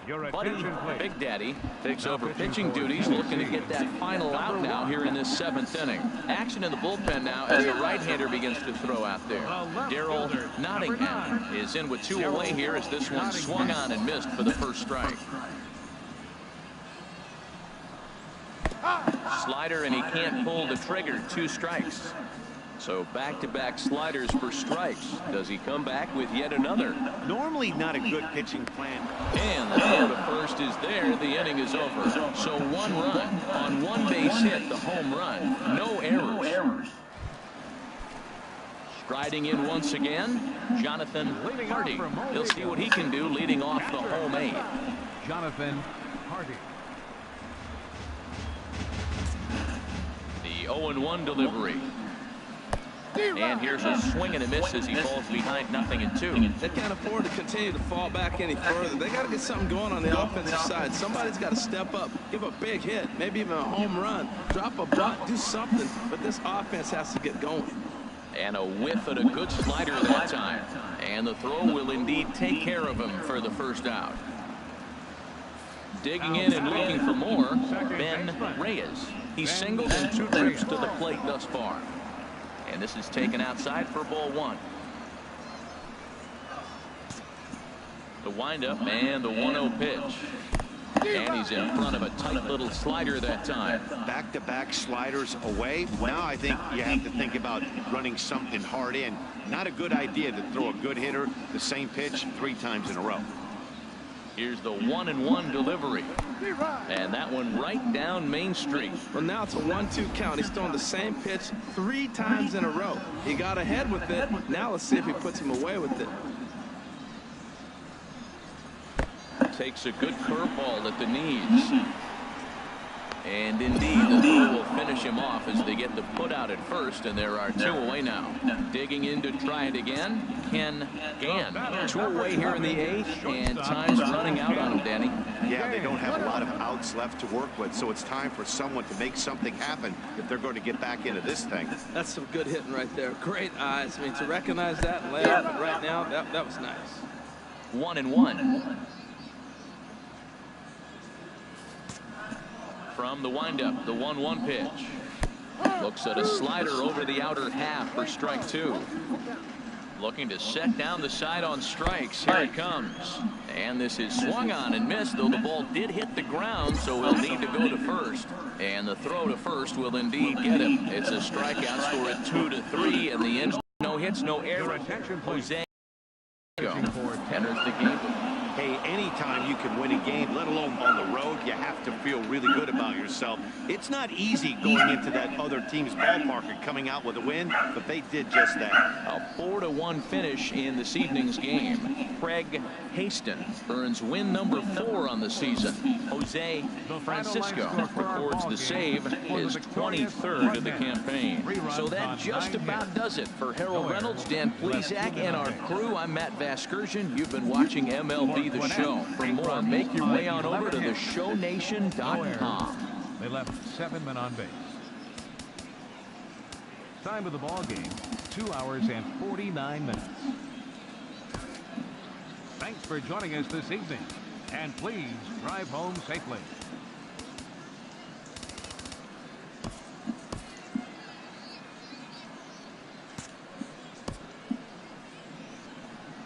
Buddy Big Daddy takes over pitching duties, looking to get that final out now here in this 7th inning. Action in the bullpen now as the right-hander begins to throw out there. Daryl Nottingham is in with 2 away here as this one swung on and missed for the first strike. Slider, and he can't pull the trigger. 2 strikes. So back-to-back sliders for strikes. Does he come back with yet another? Normally not a good pitching plan. And the throw to first is there. The inning is over. So 1 run on 1 base hit, the home run. No errors. Striding in once again, Jonathan Hardy. He'll see what he can do leading off the home 8. Jonathan Hardy. The 0-1 delivery. And here's a swing and a miss as he falls behind 0-2. They can't afford to continue to fall back any further. They got to get something going on the offensive side. Somebody's got to step up, give a big hit, maybe even a home run, drop a bunt, do something. But this offense has to get going. And a whiff at a good slider that time. And the throw will indeed take care of him for the first out. Digging in and looking for more, Ben Reyes. He's singled in 2 trips to the plate thus far. And this is taken outside for ball 1. The windup and the 1-0 pitch. And he's in front of a tight little slider that time. Back-to-back sliders away. Now I think you have to think about running something hard in. Not a good idea to throw a good hitter the same pitch 3 times in a row. Here's the 1-1 delivery. And that one right down Main Street. Well, now it's a 1-2 count. He's throwing the same pitch 3 times in a row. He got ahead with it. Now let's see if he puts him away with it. Takes a good curveball at the knees. And indeed, the throw will finish him off as they get the put out at first, and there are 2 away now. Digging in to try it again, Ken Gann. 2 away here in the 8th, and time's running out on him, Danny. Yeah, they don't have a lot of outs left to work with, so it's time for someone to make something happen if they're going to get back into this thing. That's some good hitting right there. Great eyes. I mean, to recognize that and lay off it right now, that was nice. 1-1. From the windup, the 1-1 pitch. Looks at a slider over the outer half for strike 2. Looking to set down the side on strikes. Here it comes. And this is swung on and missed, though the ball did hit the ground, so he'll need to go to first. And the throw to first will indeed get him. It's a strikeout score at 2-3, and the end. No hits, no errors. Jose enters the game. Hey, anytime you can win a game, let alone on the road, you have to feel really good about yourself. It's not easy going into that other team's ballpark and coming out with a win, but they did just that. A 4-1 finish in this evening's game. Craig Haston earns win number 4 on the season. Jose Francisco records the save, his 23rd of the campaign. So that just about does it for Harold Reynolds, Dan Plesac, and our crew. I'm Matt Vasgersian. You've been watching MLB The Show. For more, make your way on over to theshownation.com. They left 7 men on base. Time of the ball game, 2 hours and 49 minutes. Thanks for joining us this evening, and please drive home safely.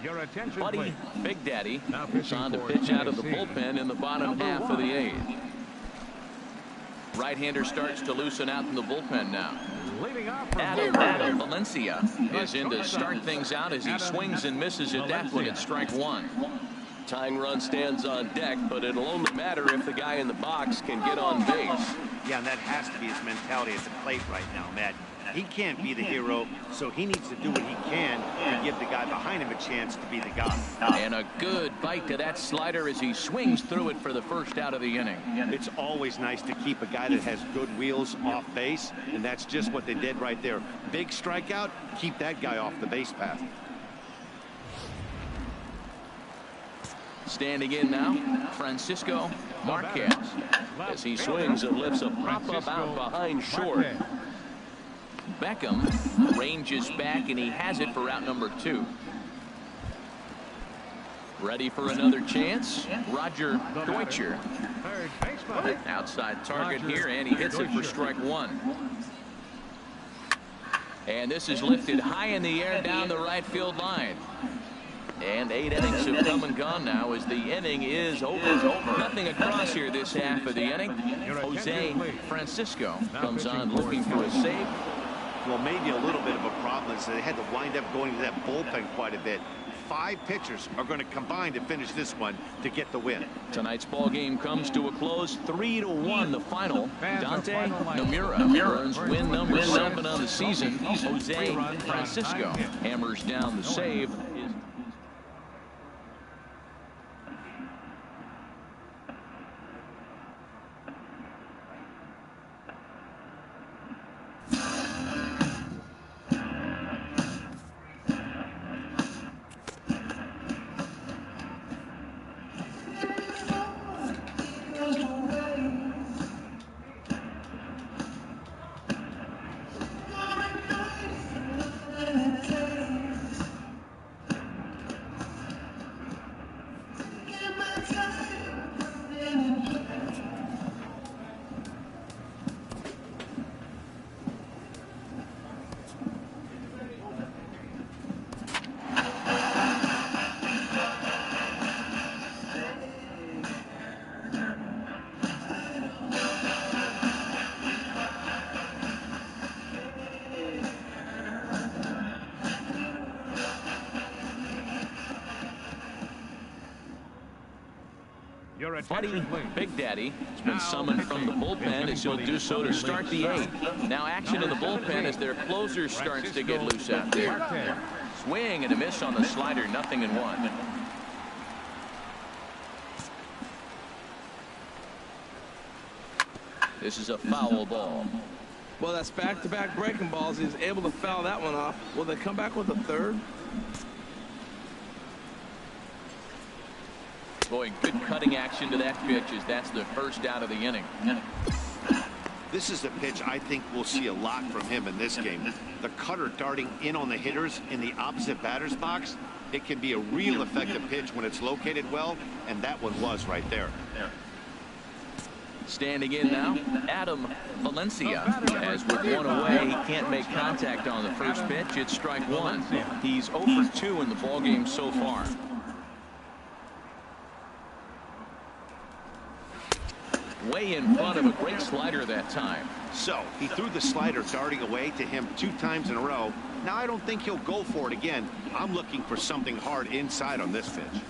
Your attention, Buddy please. Big Daddy is on to pitch out of the bullpen in the bottom half of the 8th. Right-hander starts to loosen out in the bullpen now. Adam Valencia is in to start things out as he swings and misses at that one at strike 1. Tying run stands on deck, but it'll only matter if the guy in the box can get on base. Yeah, and that has to be his mentality at the plate right now, Matt. He can't be the hero, so he needs to do what he can to give the guy behind him a chance to be the guy. And a good bite to that slider as he swings through it for the first out of the inning. It's always nice to keep a guy that has good wheels off base, and that's just what they did right there. Big strikeout, keep that guy off the base path. Standing in now, Francisco Marquez, as he swings and lifts a pop-up out behind short. Beckham ranges back, and he has it for out number 2. Ready for another chance. Roger Deutscher. Third baseman. Outside target Roger here, and he hits it for Deutscher. strike one. And this is lifted high in the air down the right field line. And 8 innings have come and gone now as the inning is over. Nothing across here this half of the inning. Jose Francisco comes on looking for a save. Well, maybe a little bit of a problem is they had to wind up going to that bullpen quite a bit. 5 pitchers are going to combine to finish this one to get the win. Tonight's ball game comes to a close, 3-1 the final. Dante Nomura earns win number 7 on the season. Jose Francisco hammers down the save. Buddy Big Daddy has been summoned from the bullpen as he'll do so to start the 8th. Now action in the bullpen as their closer starts to get loose out there. Swing and a miss on the slider, 0-1. This is a foul ball. Well, that's back-to-back breaking balls. He's able to foul that one off. Will they come back with a third? Boy, good cutting action to that pitch as that's the first out of the inning. This is a pitch I think we'll see a lot from him in this game. The cutter darting in on the hitters in the opposite batter's box. It can be a real effective pitch when it's located well, and that one was right there. Standing in now, Adam Valencia. As with one away, he can't make contact on the first pitch. It's strike one. He's 0 for 2 in the ballgame so far. Way in front of a great slider that time. So he threw the slider darting away to him 2 times in a row. Now I don't think he'll go for it again. I'm looking for something hard inside on this pitch.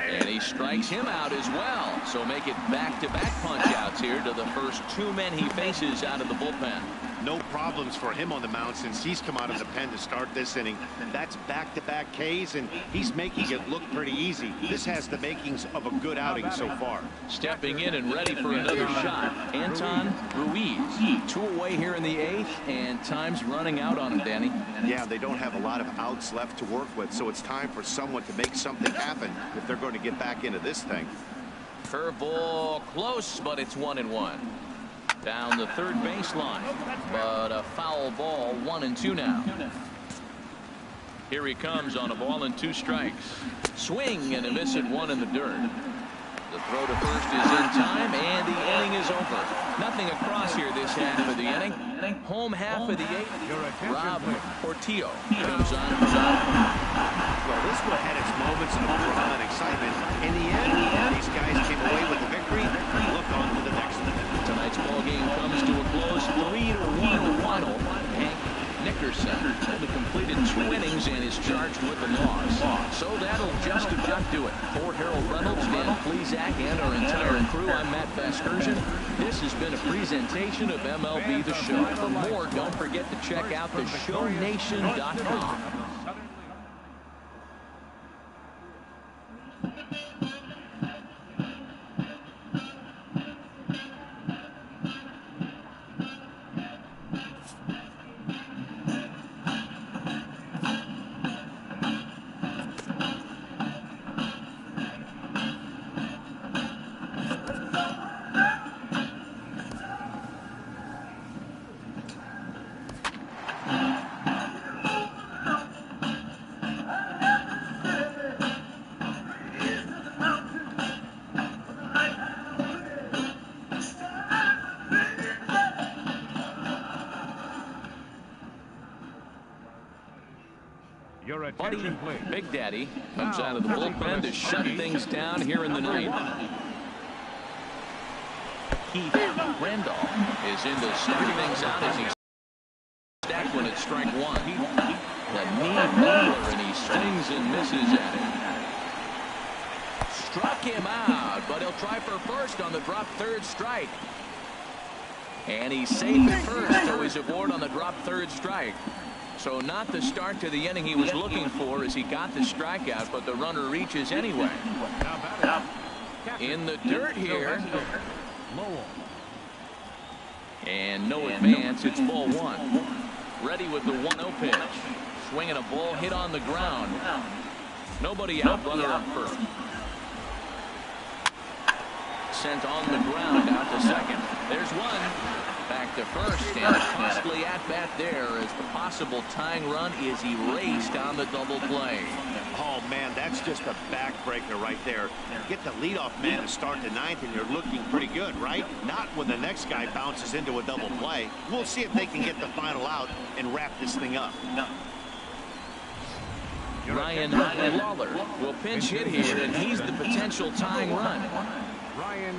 And he strikes him out as well. So make it back-to-back punch-outs here to the first 2 men he faces out of the bullpen. No problems for him on the mound since he's come out of the pen to start this inning. That's back-to-back Ks, and he's making it look pretty easy. This has the makings of a good outing so far. Stepping in and ready for another shot, Anton Ruiz. 2 away here in the 8th, and time's running out on him, Danny. Yeah, they don't have a lot of outs left to work with, so it's time for someone to make something happen if they're going to get back into this thing. Curveball close, but it's 1-1. Down the third baseline, but a foul ball, 1-2 now. Here he comes on a ball and 2 strikes. Swing and a miss at 1 in the dirt. The throw to first is in time, and the inning is over. Nothing across here this half of the inning. Home half of the 8th. Rob Portillo comes on. Well, this one had its moments of drama and excitement. In the end, these guys came away with the victory and look on to the next one. Tonight's ball game comes to a close, 3-1 final. Hank Nickerson only completed 2 innings and is charged with the loss. So that'll just about do it. For Harold Reynolds, Dan Plesac, and our entire crew, I'm Matt Vasgersian. This has been a presentation of MLB The Show. For more, don't forget to check out theshownation.com. Buddy Attention, please. Big Daddy comes Now, out of the bullpen to shut things down here in the ninth. Keith Randolph is in to start things out as he's stacked when it's strike one. The knee roller, and he swings and misses at it. Struck him out, but he'll try for first on the drop third strike. And he's safe at first, so he's aboard on the drop third strike. So not the start to the inning he was looking for as he got the strikeout, but the runner reaches anyway. In the dirt here. And no advance. It's ball one. Ready with the 1-0 pitch. Swinging a ball hit on the ground. Nobody out. Runner up first. Sent on the ground out to second. There's one. Back to first, and a costly at-bat there as the possible tying run is erased on the double play. Oh, man, that's just a backbreaker right there. Get the leadoff man to start the ninth, and you're looking pretty good, right? Not when the next guy bounces into a double play. We'll see if they can get the final out and wrap this thing up. Ryan Lawler will pinch hit here, and he's the potential tying run. Ryan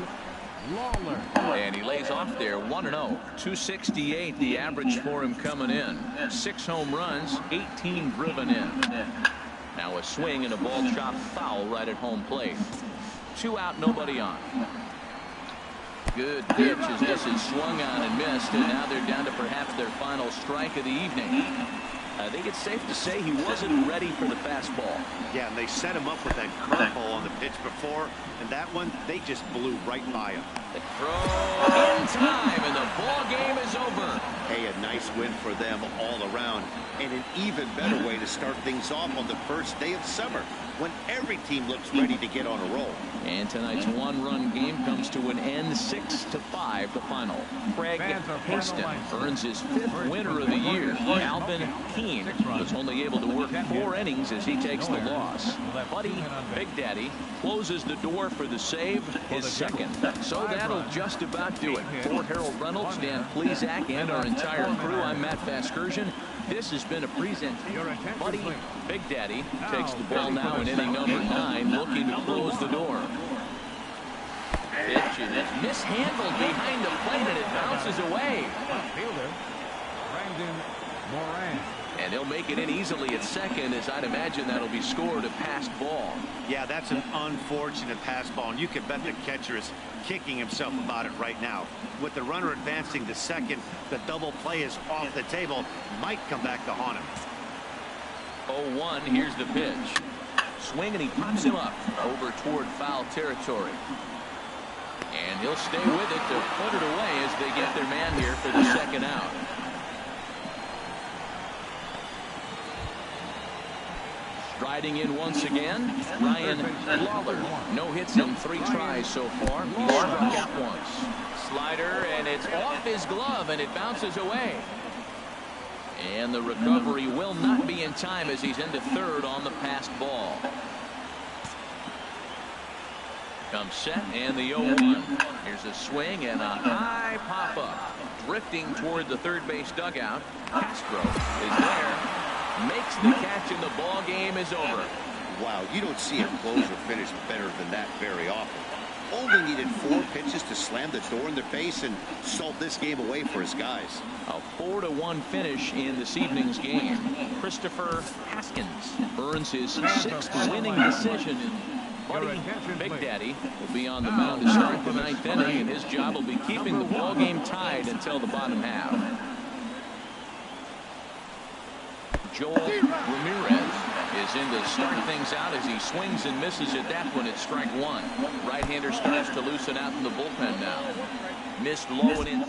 Lawler. And he lays off there, 1-0. 268 the average for him coming in. 6 home runs, 18 driven in. Now a swing and a ball chopped foul right at home plate. 2 out, nobody on. Good pitch as this is swung on and missed, and now they're down to perhaps their final strike of the evening. I think it's safe to say he wasn't ready for the fastball. Yeah, and they set him up with that curveball on the pitch before, and that one, they just blew right by him. The throw in time, and the ball game is over. Hey, a nice win for them all around, and an even better way to start things off on the first day of summer, when every team looks ready to get on a roll. And tonight's one-run game comes to an end, 6-5 the final. Craig Haston earns his 5th winner of the year. Alvin Keene was only able to work 4 innings as he takes the loss. Buddy Big Daddy closes the door for the save, his 2nd. So that'll just about do it. For Harold Reynolds, Dan Plesac, and our entire crew, I'm Matt Vasgersian. This has been a presentation. Buddy Big Daddy takes the ball now in inning number 9, looking to close the door. Pitch is mishandled behind the plate, and it bounces away. And he'll make it in easily at second, as I'd imagine that'll be scored a passed ball. Yeah, that's an unfortunate pass ball, and you can bet the catcher is kicking himself about it right now. With the runner advancing to second, the double play is off the table. Might come back to haunt him. 0-1, here's the pitch. Swing, and he pops him up over toward foul territory. And he'll stay with it to put it away as they get their man here for the 2nd out. Striding in once again, Ryan Lawler. No hits in 3 tries so far. He struck out once. Slider, and it's off his glove, and it bounces away. And the recovery will not be in time as he's into 3rd on the passed ball. Comes set, and the 0-1. Here's a swing and a high pop-up. Drifting toward the third base dugout. Castro is there. Makes the catch, and the ball game is over. Wow, you don't see a closer finish better than that very often. Only needed 4 pitches to slam the door in their face and solve this game away for his guys. A 4-1 finish in this evening's game. Christopher Haskins earns his 6th winning decision. Buddy Big Daddy will be on the mound to start the 9th inning, and his job will be keeping the ball game tied until the bottom half. Joel Ramirez is in to start things out as he swings and misses at that one at strike 1. Right-hander starts to loosen out in the bullpen now. Missed low and in.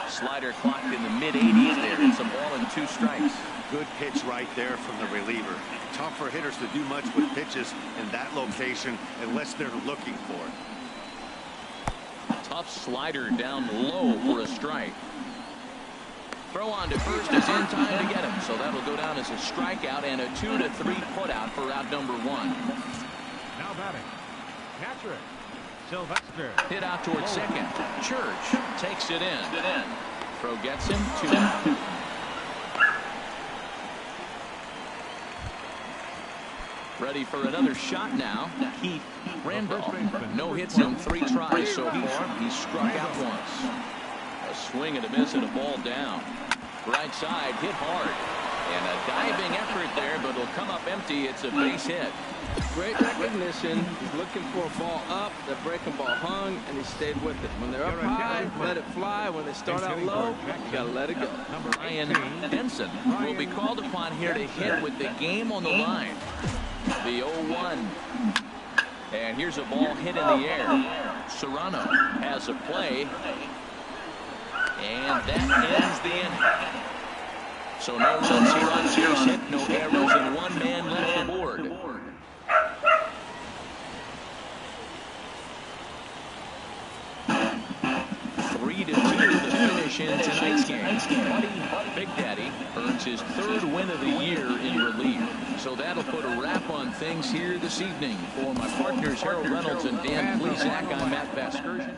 Slider clocked in the mid-80s there. It's a ball and 2 strikes. Good pitch right there from the reliever. Tough for hitters to do much with pitches in that location unless they're looking for it. Tough slider down low for a strike. Throw on to first is in time to get him, so that'll go down as a strikeout and a 2-3 putout for out number 1. Now batting, catcher Sylvester. Hit out towards second. Church takes it in. Throw gets him 2 out. Ready for another shot now. Keith Randolph. No hits in 3 tries so far. He's struck out once. A swing and a miss and a ball down. Right side hit hard. And a diving effort there, but it'll come up empty. It's a base hit. Great recognition. He's looking for a ball up. The breaking ball hung, and he stayed with it. When they're up high, let it fly. When they start out low, you got to let it go. Ryan Denson will be called upon here to hit with the game on the line. The 0-1. And here's a ball hit in the air. Serrano has a play. And that ends the inning. So no runs here on base hit, no errors, and 1 man left aboard. Three to 2 to finish in tonight's game. Buddy Big Daddy earns his 3rd win of the year in relief. So that'll put a wrap on things here this evening. For my partners Harold Reynolds and Dan Plesac, I'm Matt Vasgersian.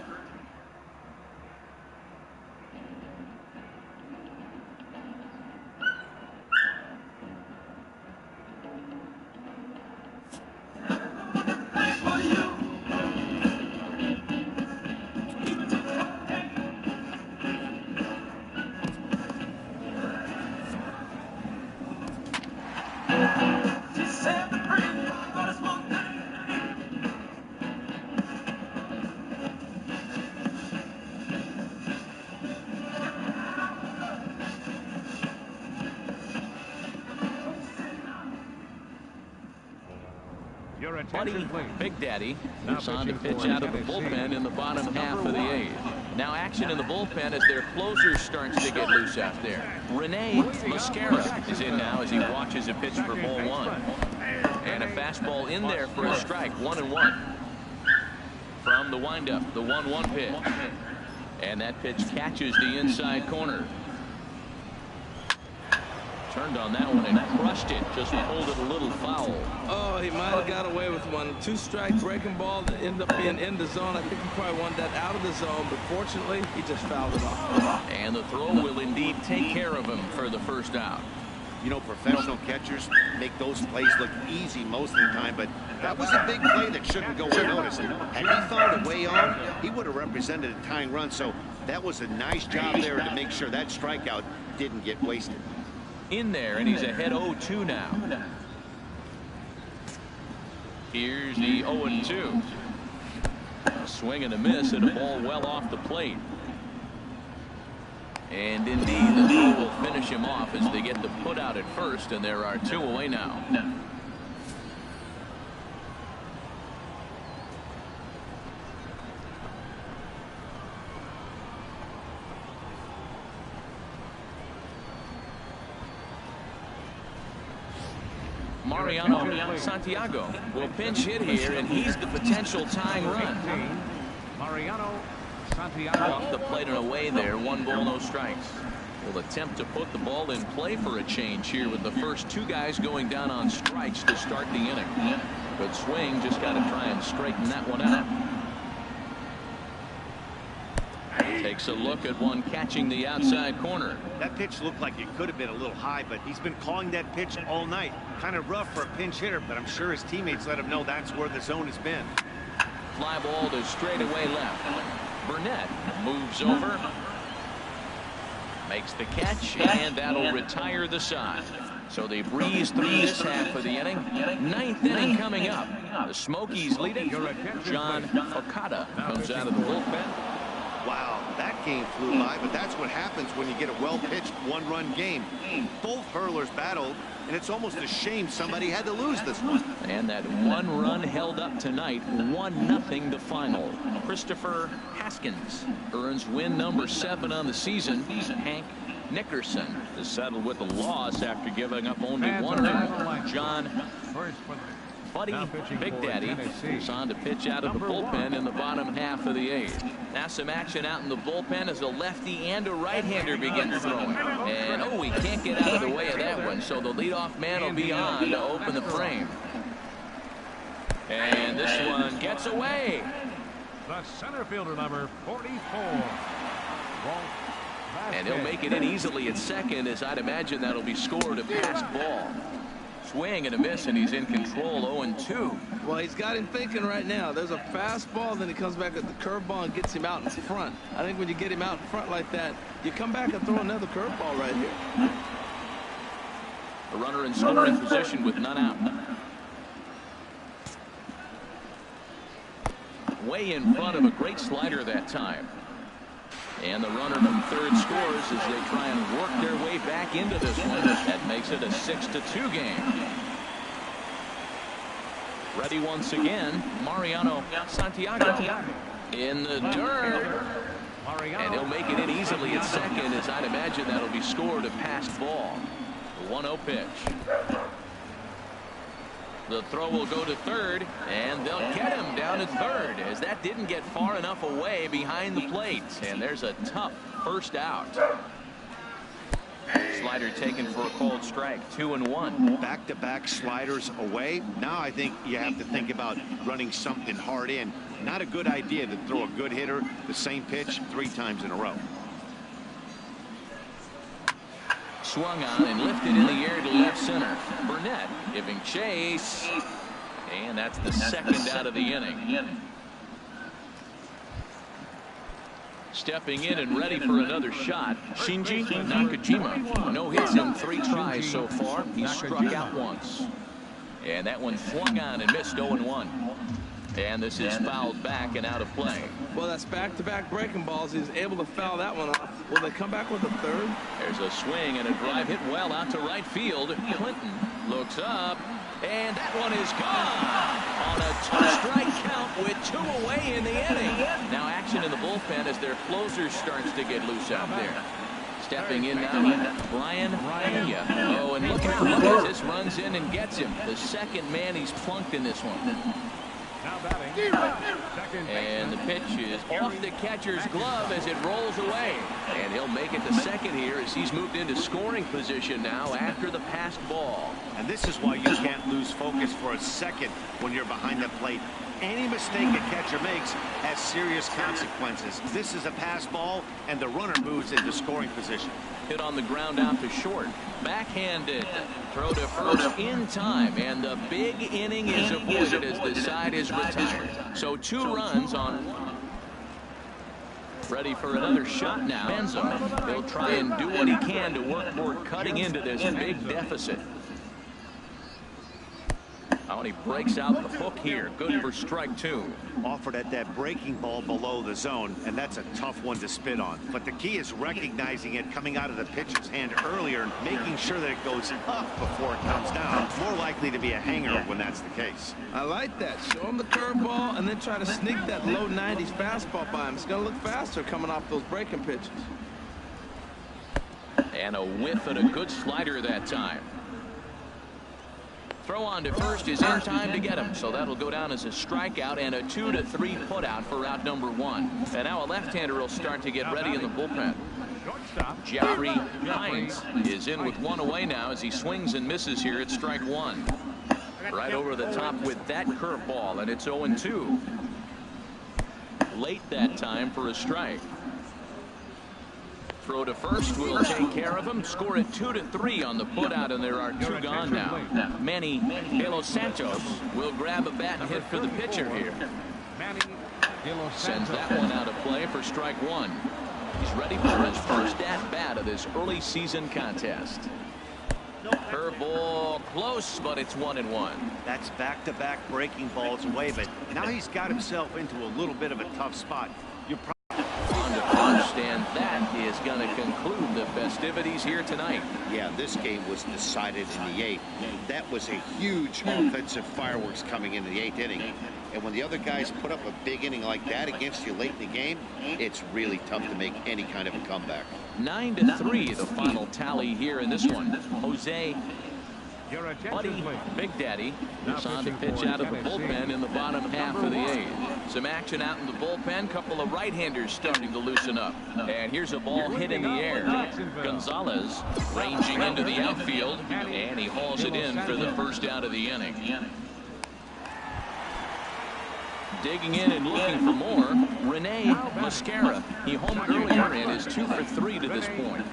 Buddy Big Daddy moves on to pitch out of the bullpen in the bottom half of the 8th. Now action in the bullpen as their closer starts to get loose out there. Rene Mascara is in now as he watches a pitch for ball 1. And a fastball in there for a strike. 1-1. From the windup, the 1-1 pitch. And that pitch catches the inside corner. Turned on that one and crushed it. Just pulled it a little foul. Oh, he might have got away with one. 2-strike breaking ball that ended up being in the zone. I think he probably wanted that out of the zone, but fortunately, he just fouled it off. And the throw will indeed take care of him for the first out. You know, professional catchers make those plays look easy most of the time, but that was a big play that shouldn't go unnoticed. Had he found a way on, he would have represented a tying run, so that was a nice job there to make sure that strikeout didn't get wasted. In there, and he's ahead 0-2 now. Here's the 0-2. A swing and a miss and a ball well off the plate. And indeed, the throw will finish him off as they get the put out at first, and there are 2 away now. Mariano Santiago will pinch hit here, and he's the potential tying run. Mariano Santiago Off the plate and away there. 1 ball, no strikes. Will attempt to put the ball in play for a change here with the first 2 guys going down on strikes to start the inning. Good swing, just got to try and straighten that one out. Takes a look at one catching the outside corner. That pitch looked like it could have been a little high, but he's been calling that pitch all night. Kind of rough for a pinch hitter, but I'm sure his teammates let him know that's where the zone has been. Fly ball to straightaway left. Burnett moves over, makes the catch, and that'll retire the side. So they breeze through this half of the inning. 9th inning coming up. The Smokies lead it. John Okada comes out of the bullpen. Wow, that game flew by, but that's what happens when you get a well-pitched 1-run game. Both hurlers battled, and it's almost a shame somebody had to lose this one. And that 1 run held up tonight. 1-0 the final. Christopher Haskins earns win number 7 on the season. Hank Nickerson is settled with a loss after giving up only 1 run. John Buddy Big Daddy is on to pitch out of the bullpen in the bottom half of the 8th. Now some action out in the bullpen as a lefty and a right-hander begin throwing. And oh, he can't get out of the way of that one, so the leadoff man will be on to open the frame. And this one gets away. The center fielder, number 44, Walt And he'll make it in easily at second, as I'd imagine that'll be scored a passed ball. Swing and a miss, and he's in control. 0-2. Well, he's got him thinking right now. There's a fastball, then he comes back with the curveball and gets him out in front. I think when you get him out in front like that, you come back and throw another curveball right here. A runner in scoring position with none out. Way in front of a great slider that time. And the runner from third scores as they try and work their way back into this one. That makes it a 6-2 game. Ready once again, Mariano Santiago in the dirt. And he'll make it in easily at second, as I'd imagine that'll be scored a passed ball. The 1-0 pitch. The throw will go to third, and they'll get him down at third, as that didn't get far enough away behind the plate. And there's a tough first out. Slider taken for a called strike. 2-1. Back-to-back sliders away. Now I think you have to think about running something hard in. Not a good idea to throw a good hitter the same pitch 3 times in a row. Swung on and lifted in the air to left center. Burnett giving chase. And that's the second out of the inning. Stepping in and ready for another shot, Shinji Nakajima. No hits in 3 tries so far. He struck out once. And that one swung on and missed. 0-1. And this is fouled back and out of play. Well, that's back-to-back breaking balls. He's able to foul that one off. Will they come back with a third? There's a swing and a drive hit well out to right field. Clinton looks up, and that one is gone on a 2-strike count with 2 away in the inning. Now action in the bullpen as their closer starts to get loose out there. Stepping in now, Brian Pena. Oh, and look at this runs in and gets him. The second man he's plunked in this one. And the pitch is off the catcher's glove as it rolls away. And he'll make it to second here as he's moved into scoring position now after the passed ball. And this is why you can't lose focus for a second when you're behind the plate. Any mistake a catcher makes has serious consequences. This is a pass ball, and the runner moves into scoring position. Hit on the ground out to short. Backhanded. Throw to first in time, and the big inning is avoided as the side is retired. So 2 runs on. Ready for another shot now. Benzo. He'll try and do what he can to work toward cutting into this big deficit. Oh, and he breaks out the hook here. Good for strike 2. Offered at that breaking ball below the zone, and that's a tough one to spit on. But the key is recognizing it coming out of the pitcher's hand earlier and making sure that it goes up before it comes down. More likely to be a hanger when that's the case. I like that. Show him the curveball and then try to sneak that low 90s fastball by him. It's going to look faster coming off those breaking pitches. And a whiff and a good slider that time. Throw on to first is in time to get him, so that'll go down as a strikeout and a 2-3 putout for out number 1. And now a left-hander will start to get ready in the bullpen. Jeffrey Hines is in with 1 away now as he swings and misses here at strike 1. Right over the top with that curveball, and it's 0-2. Late that time for a strike. Throw to first will take care of him. Score at 2-3 on the putout, and there are 2 gone now. Manny De Los Santos will grab a bat and hit for the pitcher here. Sends that one out of play for strike 1. He's ready for his first at-bat of this early season contest. Curveball close, but it's 1-1. That's back-to-back breaking balls away, but now he's got himself into a little bit of a tough spot. You're on to first, and that is going to conclude the festivities here tonight. Yeah, this game was decided in the 8th. That was a huge offensive fireworks coming into the 8th inning. And when the other guys put up a big inning like that against you late in the game, it's really tough to make any kind of a comeback. 9-3 the final tally here in this one. Jose Buddy Big Daddy is on to pitch out of the bullpen in the bottom half of the 8th. Some action out in the bullpen. Couple of right-handers starting to loosen up. And here's a ball hit in the air. Gonzalez ranging into the outfield, and he hauls it in for the first out of the inning. Digging in and looking for more, Rene Mascara. He homered earlier and is 2 for 3 to this point.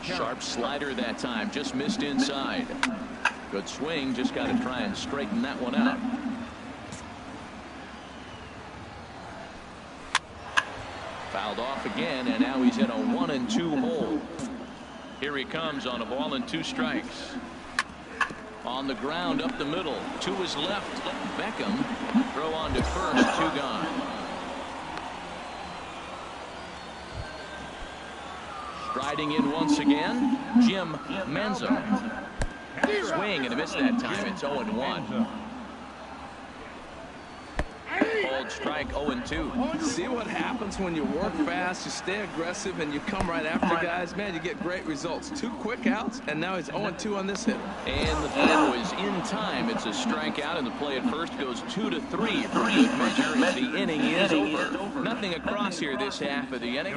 Sharp slider that time, just missed inside. Good swing, just got to try and straighten that one out. Fouled off again, and now he's in a 1-2 hole. Here he comes on a ball and 2 strikes. On the ground up the middle, to his left, Beckham. Throw on to first, 2 gone. Striding in once again, Jim Manzo. Swing and a miss that time. It's 0-1. Hold strike 0-2. See what happens when you work fast, you stay aggressive, and you come right after guys. Man, you get great results. 2 quick outs, and now he's 0-2 on this hit. And the throw is in time. It's a strikeout, and the play at first goes 2-3 for good measure as the inning is over. Nothing across here this half of the inning.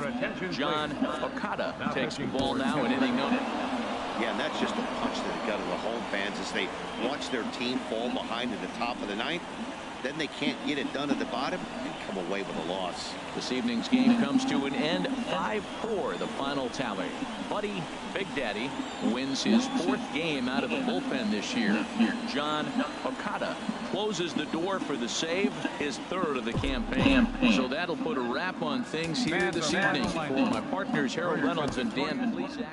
John Okada takes the ball now in inning number. Yeah, and that's just a punch to the gut of the home fans as they watch their team fall behind in the top of the 9th. Then they can't get it done at the bottom and come away with a loss. This evening's game comes to an end. 5-4 the final tally. Buddy Big Daddy wins his 4th game out of the bullpen this year. John Okada closes the door for the save, his 3rd of the campaign. So that'll put a wrap on things here this evening. For my partners Harold Reynolds and Dan Plesac.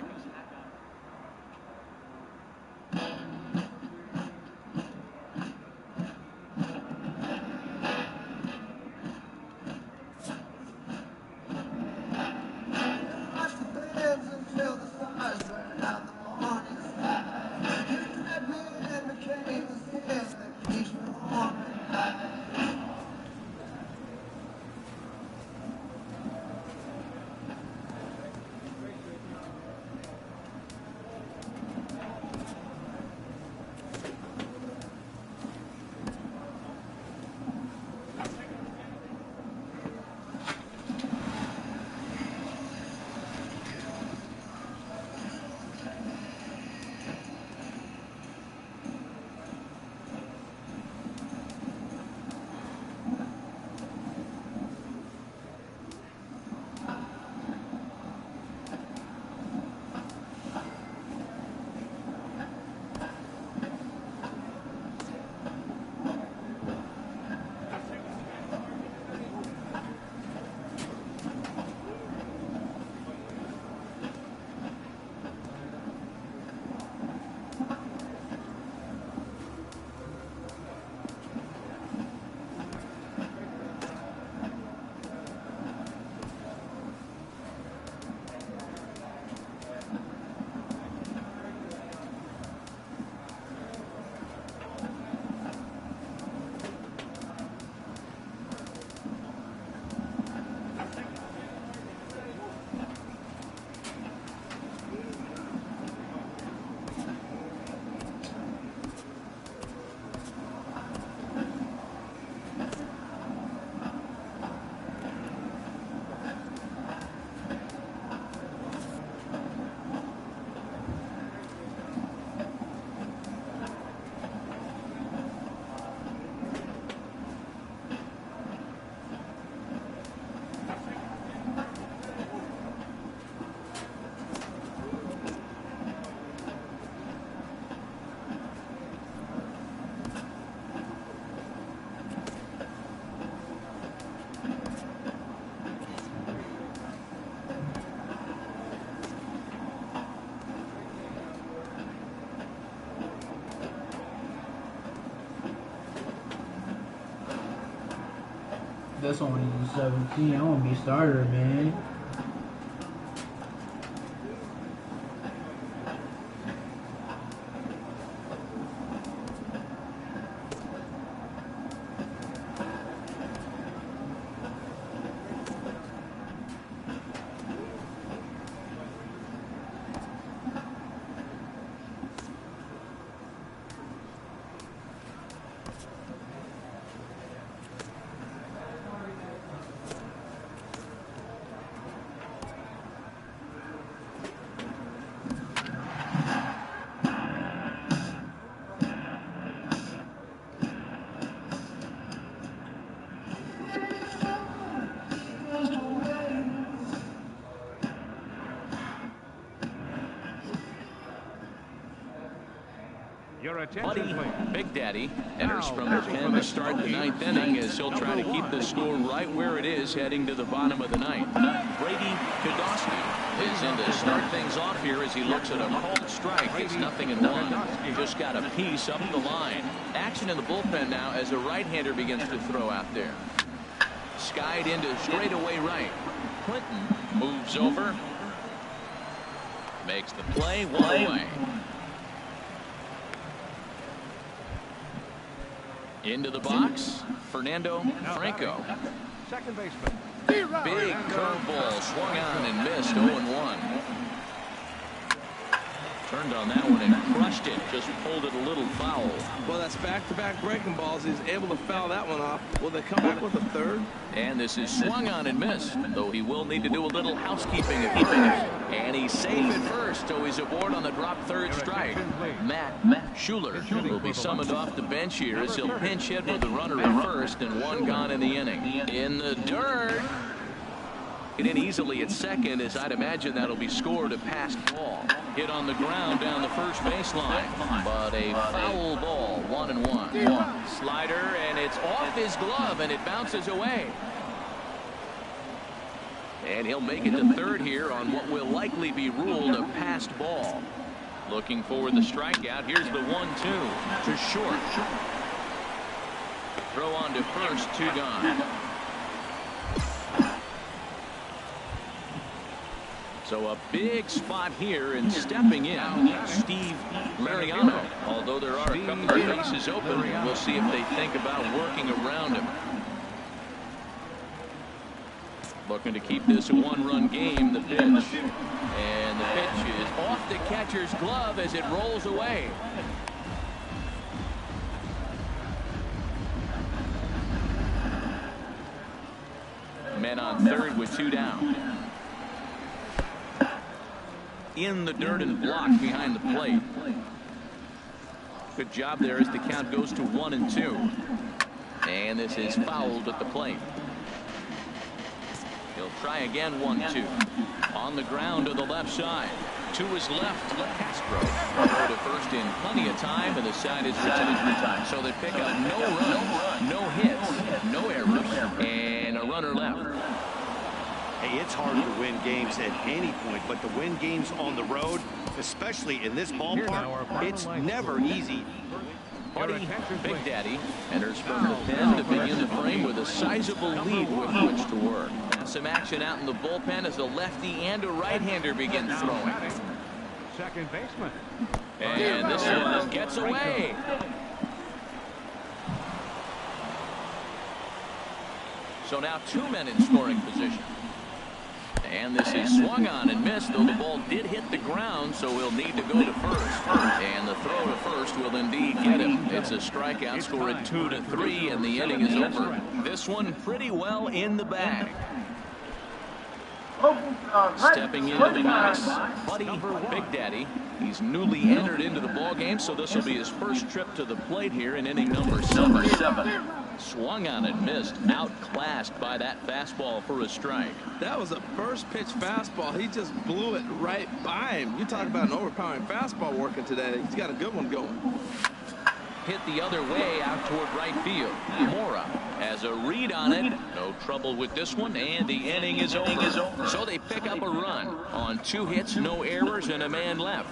That's only 17. I want to be starter, man. attention, please. Big Daddy enters from the pen to start the ninth inning as he'll try to keep the score right where it is heading to the bottom of the ninth. Brady Kodowski is in to start things off here as he looks at a called strike. It's 0-1. Just got a piece up the line. Action in the bullpen now as a right-hander begins to throw out there. Skied into straightaway right. Clinton moves over. Makes the play, one away. Oh. Into the box, Fernando Franco. Second baseman. Big curveball swung on and missed. 0-1. Turned on that one and crushed it. Just pulled it a little foul. Well, that's back-to-back breaking balls. He's able to foul that one off. Will they come back with a third? And this is swung on and missed, though he will need to do a little housekeeping. And he's safe at first, so he's aboard on the drop third strike. Matt Schuler will be summoned off the bench here as he'll pinch hit with the runner at first and one gone in the inning. In the dirt. Get in easily at second, as I'd imagine that'll be scored a passed ball. Hit on the ground down the first baseline, but a foul ball. 1-1. Slider, and it's off his glove, and it bounces away. And he'll make it to third here on what will likely be ruled a passed ball. Looking for the strikeout. Here's the 1-2 to short. Throw on to first, 2 gone. So a big spot here, and stepping in, Steve Mariano. Although there are a couple of bases open, we'll see if they think about working around him. Looking to keep this a 1-run game, the pitch. And the pitch is off the catcher's glove as it rolls away. Men on third with 2 down. In the dirt and blocked behind the plate. Good job there as the count goes to 1-2. And this is fouled at the plate. He'll try again. 1-2. On the ground to the left side. To his left, Castro. Throw to first in plenty of time, and the side is retired. So they pick up no runs, no hits, no errors, and a runner left. Hey, it's hard to win games at any point, but to win games on the road, especially in this ballpark, it's never easy. Buddy Big Daddy enters from the pen to begin the frame with a sizable lead with which to work. Now some action out in the bullpen as a lefty and a right-hander begin throwing. Second baseman. And this one gets away. So now 2 men in scoring position. And this is swung on and missed, though the ball did hit the ground, so he'll need to go to first. And the throw to first will indeed get him. It's a strikeout, score at 2-3, and the inning is over. This one pretty well in the bag. Stepping into the box, Buddy Big Daddy. He's newly entered into the ball game, so this will be his first trip to the plate here in inning number 7. Swung on and missed, outclassed by that fastball for a strike. That was a first pitch fastball. He just blew it right by him. You talk about an overpowering fastball working today. He's got a good one going. Hit the other way out toward right field. Mora has a read on it. No trouble with this one, and the inning is over. So they pick up a run on 2 hits, no errors, and a man left.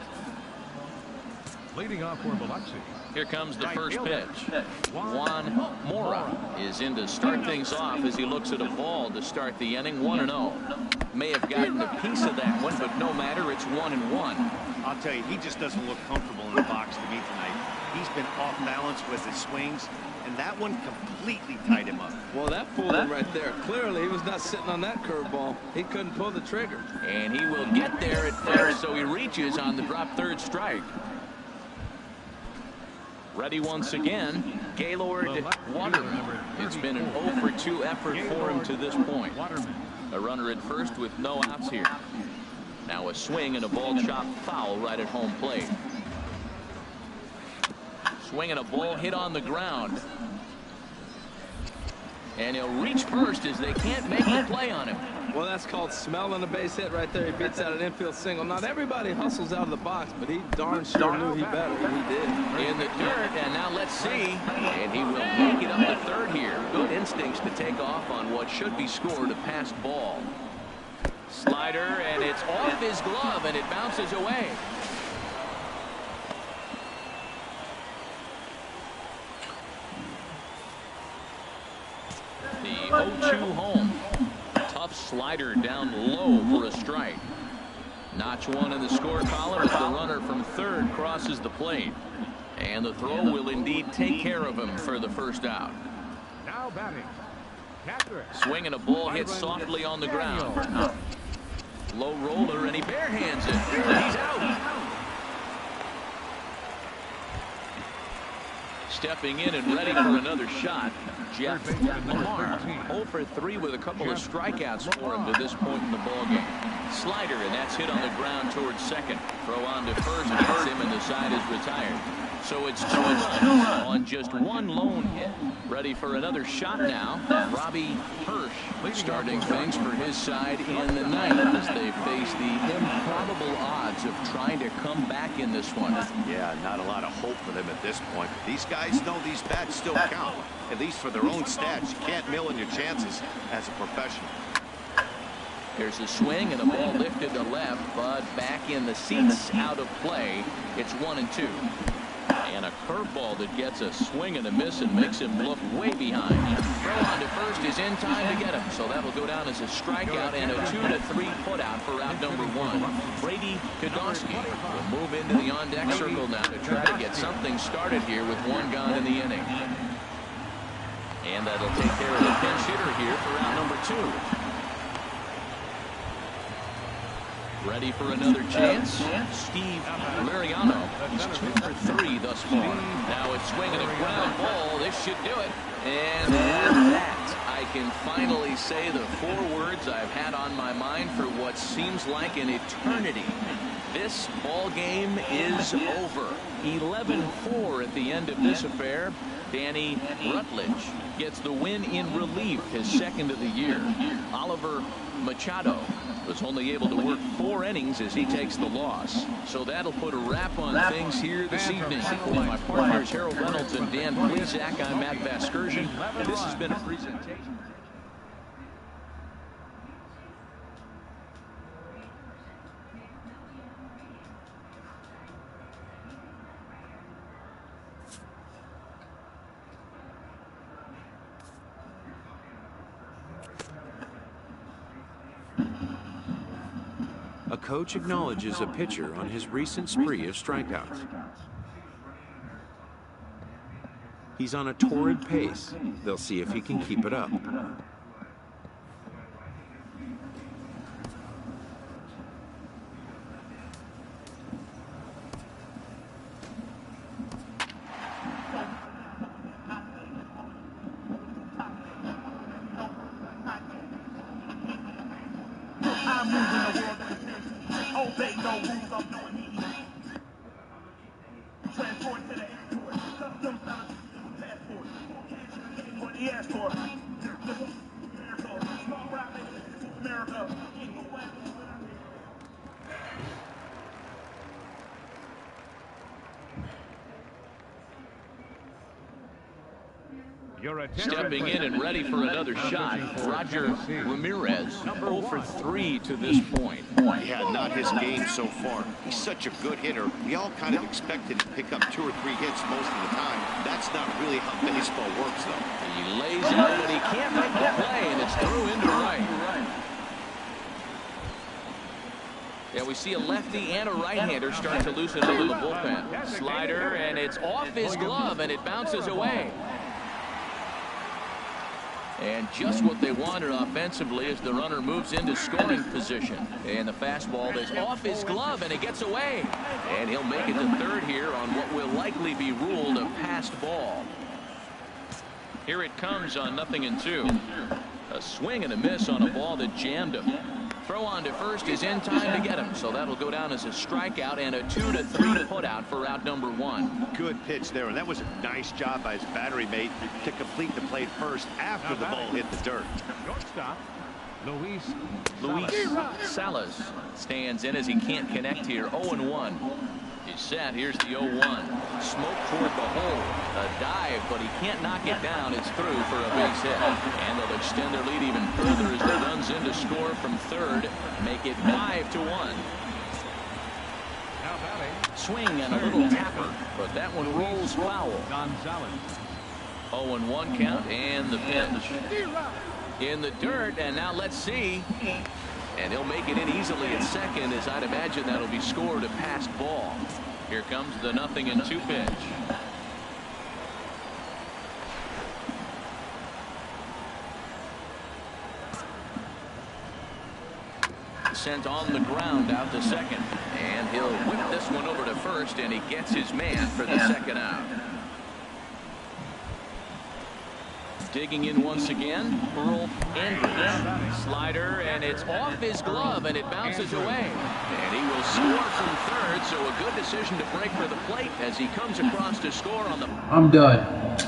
Leading off for Biloxi. Here comes the first pitch. Juan Mora is in to start things off as he looks at a ball to start the inning. 1-0. May have gotten a piece of that one, but no matter, it's 1-1. I'll tell you, he just doesn't look comfortable in the box to me tonight. He's been off balance with his swings, and that one completely tied him up. Well, that fooled him right there. Clearly, he was not sitting on that curveball. He couldn't pull the trigger. And he will get there at first, so he reaches on the drop third strike. Ready once again, Gaylord Waterman. It's been an 0-for-2 effort for him to this point. A runner at first with no outs here. Now a swing and a ball chopped foul right at home plate. Swing and a ball hit on the ground. And he'll reach first as they can't make the play on him. Well, that's called smelling a base hit right there. He beats out an infield single. Not everybody hustles out of the box, but he darn sure knew he better, and he did. In the dirt, and now let's see. And he will make it up to third here. Good instincts to take off on what should be scored a passed ball. Slider, and it's off his glove, and it bounces away. The 0-2 home. Tough slider down low for a strike. Notch one in the score column as the runner from third crosses the plate. And the throw will indeed take care of him for the first out. Now batting. Catcher. Swinging a ball hit softly on the ground. Low roller, and he barehands it. He's out. Stepping in and ready for another shot, Jeff Lamar. 0 for 3 with a couple of strikeouts for him to this point in the ballgame. Slider, and that's hit on the ground towards second. Throw on to first, gets him, and the side is retired. So it's 2 runs on just one lone hit. Ready for another shot now. Robbie Hirsch starting things for his side in the ninth as they face the improbable odds of trying to come back in this one. Yeah, not a lot of hope for them at this point. But these guys know these bats still count, at least for their own stats. You can't mill in your chances as a professional. There's a swing and a ball lifted to left, but back in the seats, out of play. It's 1-2. And a curveball that gets a swing and a miss and makes him look way behind. Throw on to first is in time to get him, so that'll go down as a strikeout and a 2-3 putout for out number 1. Brady Kodowski will move into the on-deck circle now to try to get something started here with 1 gone in the inning. And that'll take care of the pinch hitter here for out number 2. Ready for another chance? Steve Liriano. He's 2 for 3 thus far. Now it's swinging a ground ball. This should do it. And with that, I can finally say the 4 words I've had on my mind for what seems like an eternity. This ball game is over. 11-4 at the end of this affair. Danny Rutledge gets the win in relief, his second of the year. Oliver Machado was only able to work 4 innings as he takes the loss. So that'll put a wrap on things here this evening. For my partners Harold Reynolds and Dan Plesac, I'm Matt Vasgersian, and this has been a presentation. A coach acknowledges a pitcher on his recent spree of strikeouts. He's on a torrid pace. They'll see if he can keep it up. Stepping in and ready for another shot, Roger Ramirez, 0 for 3 to this point. Yeah, not his game so far. He's such a good hitter. We all kind of expected to pick up 2 or 3 hits most of the time. That's not really how baseball works, though. He lays out, but he can't make the play, and it's through into right. Yeah, we see a lefty and a right-hander start to loosen up in the bullpen. Slider, and it's off his glove, and it bounces away. And just what they wanted offensively as the runner moves into scoring position. And the fastball is off his glove, and it gets away. And he'll make it to third here on what will likely be ruled a passed ball. Here it comes on 0-2. A swing and a miss on a ball that jammed him. Throw on to first is in time to get him, so that'll go down as a strikeout and a 2-3 putout for out number 1. Good pitch there, and that was a nice job by his battery mate to complete the play first after the ball hit the dirt. Shortstop, Luis Salas stands in as he can't connect here. 0-1. He's set. Here's the 0-1. Smoke toward the hole. A dive, but he can't knock it down. It's through for a base hit. And they'll extend their lead even further as the runs in to score from third. Make it 5-1. Swing and a little tapper, but that one rolls foul. 0-1 count and the pitch. In the dirt, and now let's see. And he'll make it in easily at second, as I'd imagine that'll be scored a passed ball. Here comes the 0-2 pitch. Sent on the ground out to second, and he'll whip this one over to first, and he gets his man for the second out. Digging in once again, Earl Andrews. Slider, and it's off his glove, and it bounces away. And he will score from third, so a good decision to break for the plate as he comes across to score on the... I'm done.